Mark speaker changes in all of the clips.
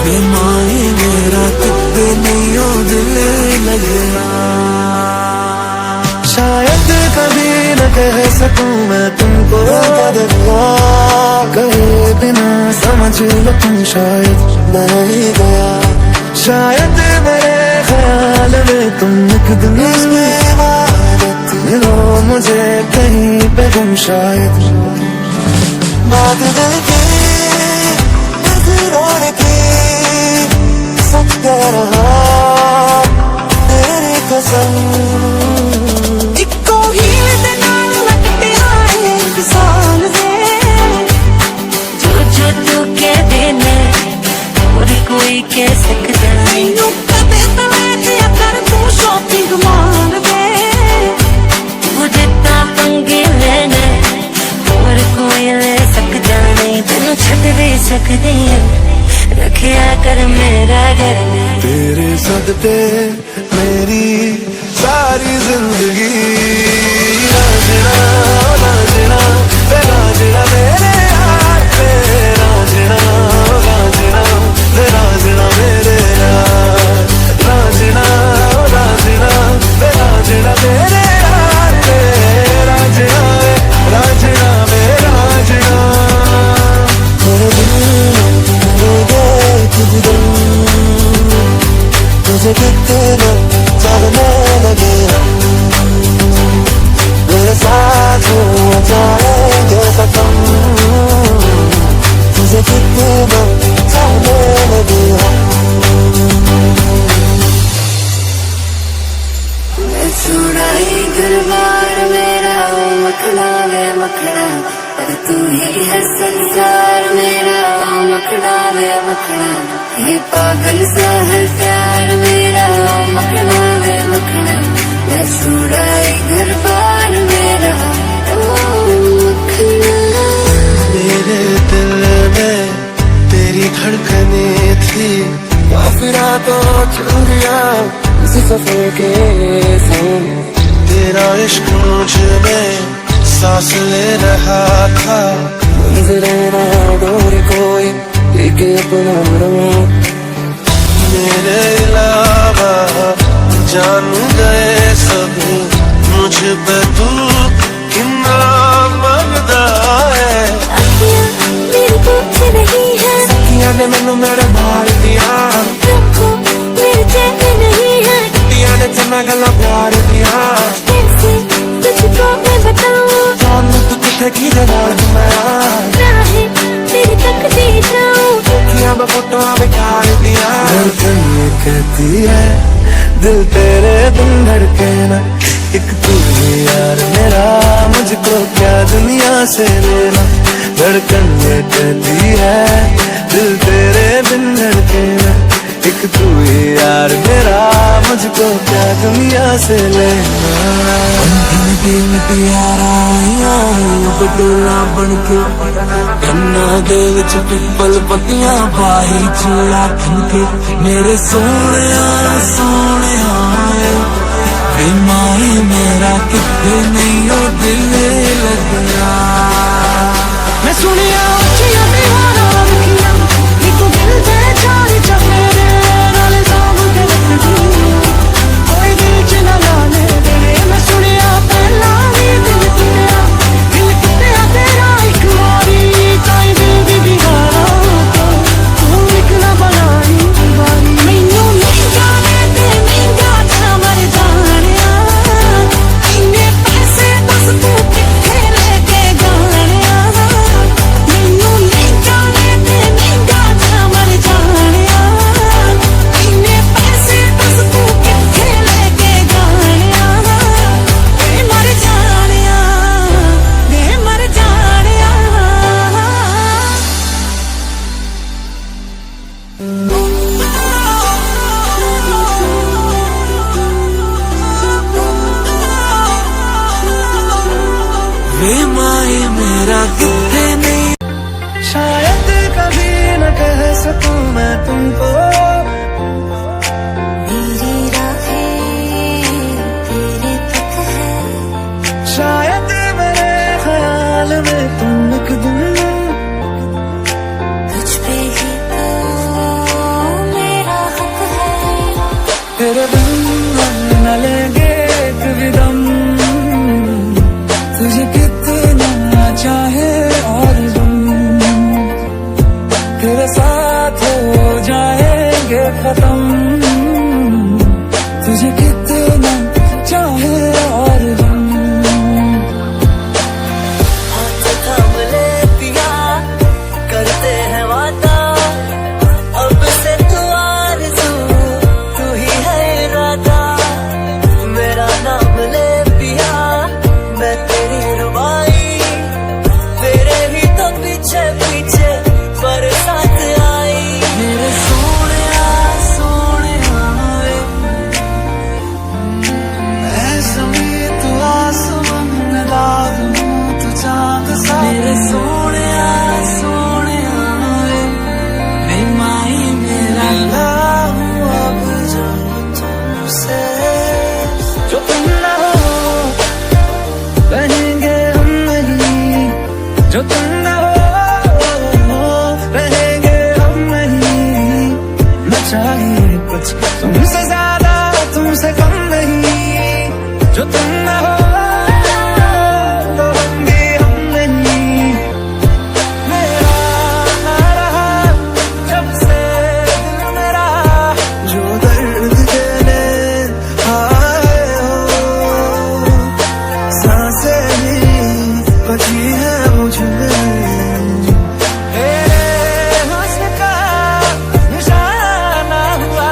Speaker 1: बेमानी मेरा कितने नहीं हो दिल लगना। शायद कभी न कह सकूं मैं तुमको बदला, कहे बिना समझ लो तुम शायद मैं ही गया। शायद मेरे ख्याल में तुम एक दिन मिलो मुझे कहीं पे तुम शायद। बात दिल की नजरों की सच कह रहा तेरी कसम। इको ही दे नाल लगते आए साल से
Speaker 2: जो जो तू कह देने और कोई कह सकता नहीं।
Speaker 1: कदे तले कर तू शॉपिंग मार दे
Speaker 2: मुझे ता पंगे लेने और कोई ले सकता नहीं। तेनू छड़ भी सकदी रखिया कर मेरा घर में।
Speaker 1: तेरे सदके मेरी सारी जिंदगी राजना राजना राजना मेरे यार पे राजना राजना राजना मेरे यार राजना राजना राजना मेरे यार पे राजना राजना मेरे राजना। तुझे कितना चाहने लगे मेरे साथ हो जाएंगे खत्म। तुझे कितना चाहने लगे
Speaker 2: मैं सुनाई दरबार मेरा मखना वे मखना पर तू ही है संसार मेरा मखना वे मखना। ये पागल सा है प्यार मेरा मखना वे मखना। मैं सुनाई दरबार मेरा मखना।
Speaker 1: मेरे दिल में तेरी धड़कने थी काफिरा तो चुरिया इसी सफर के संग। तेरा इश्क मुझ में सांस ले रहा था मंजरे ना डोर कोई लेके अपना रंग। मेरे अलावा जान गए सभी मुझ पे तू कितना मगदा है।
Speaker 2: अखियां मेरी पीछे नहीं है
Speaker 1: सखियां ने मैनू मेरे मार दिया।
Speaker 2: रखो मेरे चैन नहीं है
Speaker 1: दिया ने चना गला प्यार दिया।
Speaker 2: कैसे तुझको मैं बताऊं
Speaker 1: जान तू किथे की जगह मैं
Speaker 2: राहें तेरी तकदीर जाऊं।
Speaker 1: देखिया मैं फोटो बेकार दिया। धड़कन ये कहती है दिल तेरे बिन धड़के ना। एक तू ही यार मेरा मुझको क्या दुनिया से लेना। धड़कन ये कहती है दिल तेरे बिन धड़के ना। एक तू ही यार मेरा मुझको क्या दुनिया से लेना। दिल प्यारा बटोला बनके कन्ना दे विच पिपल पत्तियां पाई चूड़ा खनके। मेरे सोने सोने बेमाई मेरा कितने नहीं हो दिल लगना। मैं सुनिया उच्चियां दीवाना रखियां नी तू दिल दे चारी चमेरे नाल साम के रखदी कोई दिल च ना लाने तेरे। मैं सुनिया पहला भी दिल तेरा दिल कितना तेरा एक मारी ताई दिल दी दीवाना तू एक ना बनाई दीवानी। मैनू नहीं जाने ते महंगा था मर जानिया इन्ने पैसे बस तू किथे लेके जानिया। मैनू नहीं जाने ते महंगा था मर जानिया इन्ने पैसे बस तू किथे लेके जानिया। वे मर जानिया वे मर जानिया। वे माए मेरा कितने नहीं। शायद कभी न कह सकूं मैं तुमको
Speaker 2: मेरी राहें तेरे तक है।
Speaker 1: शायद मेरे ख्याल में तुम एक दिन
Speaker 2: तुझ पे ही तो
Speaker 1: तेरे साथ हो जाएंगे खत्म, तुझे कितना चाहे और हम।
Speaker 3: हाथ थाम ले पिया, करते हैं वादा, अब से तू आरज़ू, तू ही है इरादा। मेरा नाम ले पिया, मैं तेरी रुबाई, तेरे ही तो पीछे पीछे बरसात आई।
Speaker 1: मेरे सोनिया सोनिया वे, ऐसा भी तू आसमान में लागू तू चांद सा। मेरे सोनिया सोनिया वे, मैं माई मेरा लागू अब जो तुमसे, जो तुम ना हो रहेंगे हम नहीं, जो तुम ना हो रहेंगे हम नहीं। न चाहिए कुछ तुमसे ज्यादा, तुमसे कम नहीं, जो तुम ना हो तो हम भी हम नहीं। मेरा ना रहा जब से दिल मेरा, जो दर्द देने आए हो, सांसें भी बची है मुझ में, तेरे हुस्न का निशाना हुआ।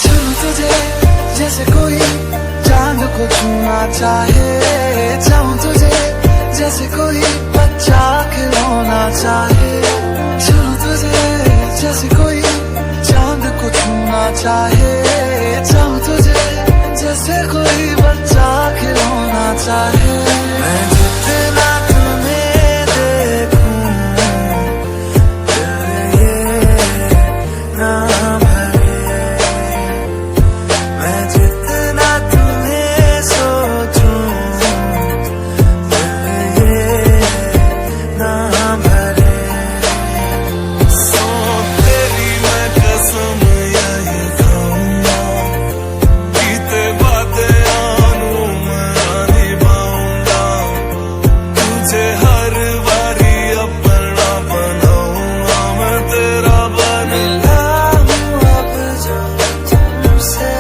Speaker 1: चलूं तुझे जैसे कोई चांद को छूना चाहे, चाहूं तुझे जैसे कोई बच्चा खिलौना चाहे। चलूं तुझे जैसे कोई चांद को छूना चाहे, चाहूं तुझे जैसे कोई बच्चा खिलौना चाहे। मैं जितना तुम्हें देखूं, दिल ये ना भरे, मैं जितना तुम्हें सोचूं, दिल ये ना भरे। सो तेरी मैं कसम यही खाऊंगा, बीते वादे आनू मैं निभाऊंगा, तुझे हर बारी अपना बनाऊंगा, मैं तेरा बनूंगा अब जो तुमसे।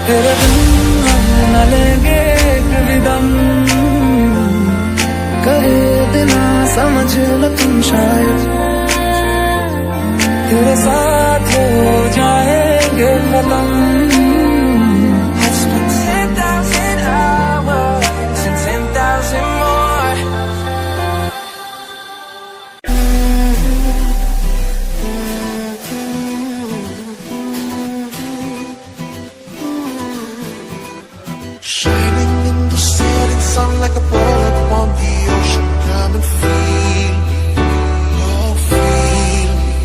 Speaker 1: तेरे बिन हम न लेंगे कभी दम, कहे देना समझ लो तुम शायद, तेरे साथ हो जाएंगे खत्म। I spent 10,000 hours and 10,000 more.
Speaker 4: Shining in the setting sun like a bird upon the ocean. Come and feel me, oh feel me.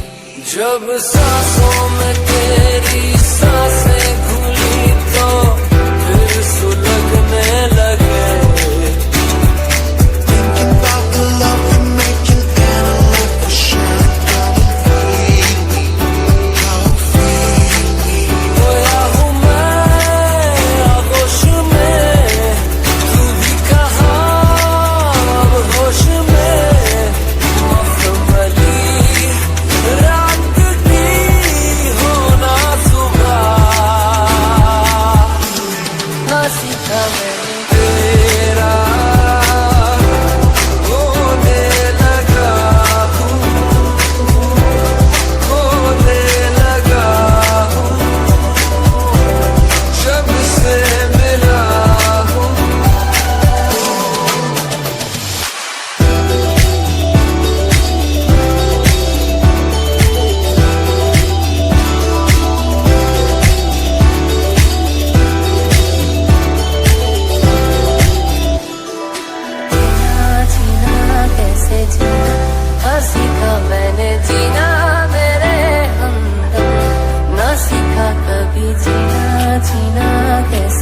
Speaker 3: जब सांसों में तेरी सांसें खुली तो फिर सुलगने लगे।
Speaker 4: Thinking about the love we're making and a love for sure. Come and feel me, oh feel me.
Speaker 3: खोया हूँ मैं आगोश में, तू भी कहाँ अब होश में। मखमली रात की होना सुबह,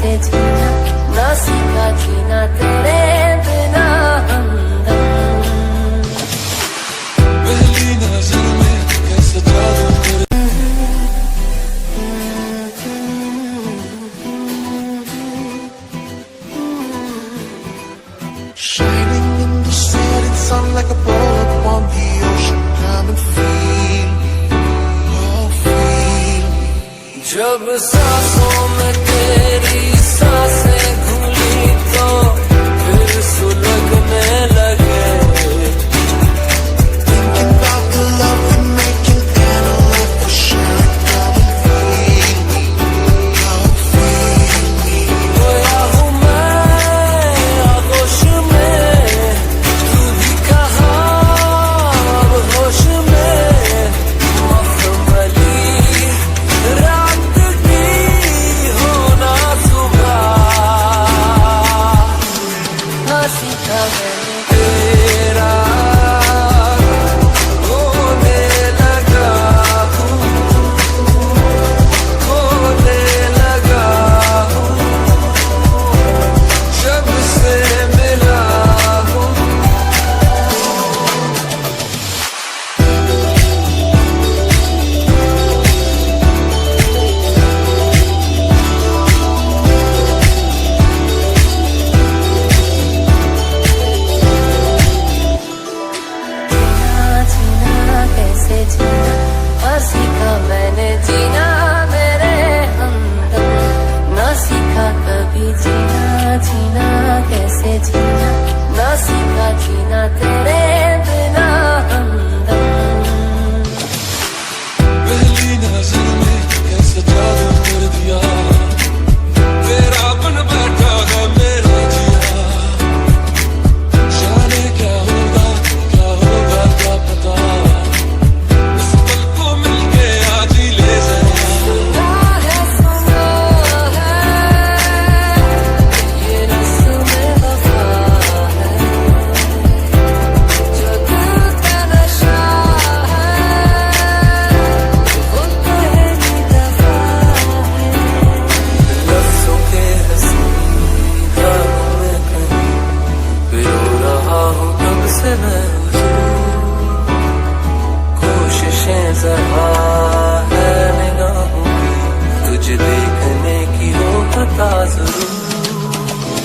Speaker 2: कैसे जीना, ना सीखा जीना तेरे बिना हमदम।
Speaker 3: पहली नजर में कैसे जादू कर
Speaker 4: Shining in the setting sun like a boat upon the ocean. Come and feel me, oh feel me.
Speaker 3: जब सांसों में तेरी सांसें घुली तो फिर सुलगने लगे।
Speaker 4: Thinking about the love we're making and a love for sharing. Come and feel me, oh feel me.
Speaker 3: खोया हूँ मैं आगोश में, तू भी कहाँ अब होश में। मखमली रात की होना सुबह,
Speaker 2: ना सीखा मैंने
Speaker 3: तेरा होने लगा हूँ, होने लगा हूँ जब से मिला हूँ।
Speaker 2: जीना कैसे जीना, और सीखा मैंने जीना मेरे हमदम। ना सीखा कभी जीना, जीना कैसे जीना, ना सीखा जीना तेरे बिना हमदम।
Speaker 3: पहली नजर में कैसे जादू कर दिया, तेरा बन बैठा है मेरा जिया। जाने क्या होगा क्या पता, इस पल को मिलके आज ही ले जरा।
Speaker 2: सुना है ये रस्म वफा है, जो दिल का नशा है वो पहली दफा है।
Speaker 3: लफ्जों के हंसी राहों में कहीं पिरो रहा हूँ कब से मैं हुजूर। कोशिशें जरा है निगाहों की, तुझे देखने की हो पता जरूर।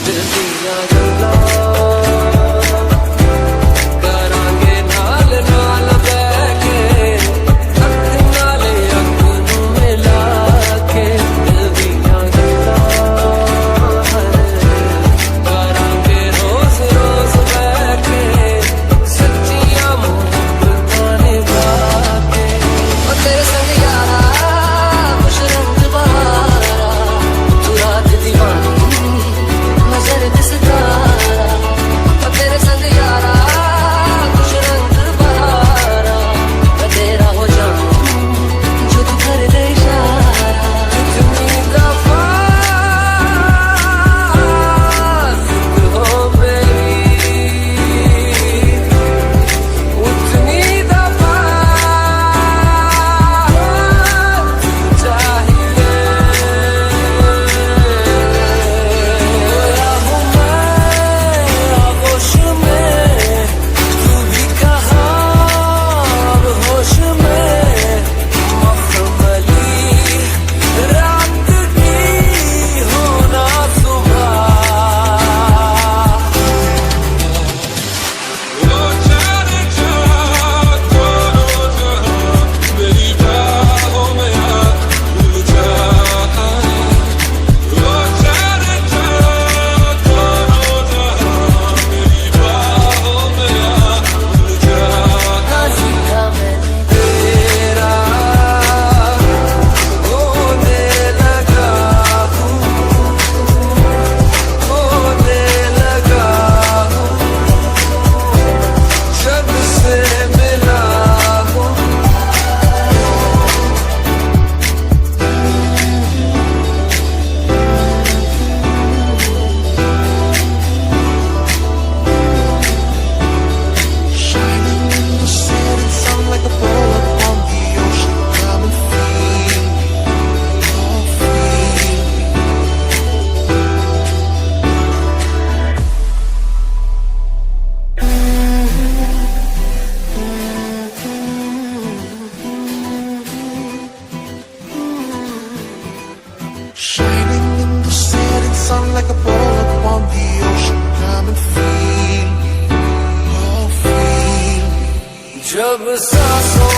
Speaker 3: दिल दिया जला करांगे नाल नाल बैके, अख नाले अख नू मिला के। दिल दिया जला करांगे रोज रोज बैके, सच्चियां मोहब्बतां निभा के।
Speaker 2: ओ तेरे संग यारा खुश रंग बहारा, तू रात दीवानी
Speaker 4: like a boat upon the ocean. Come and feel me, oh feel me.
Speaker 3: जब सांसों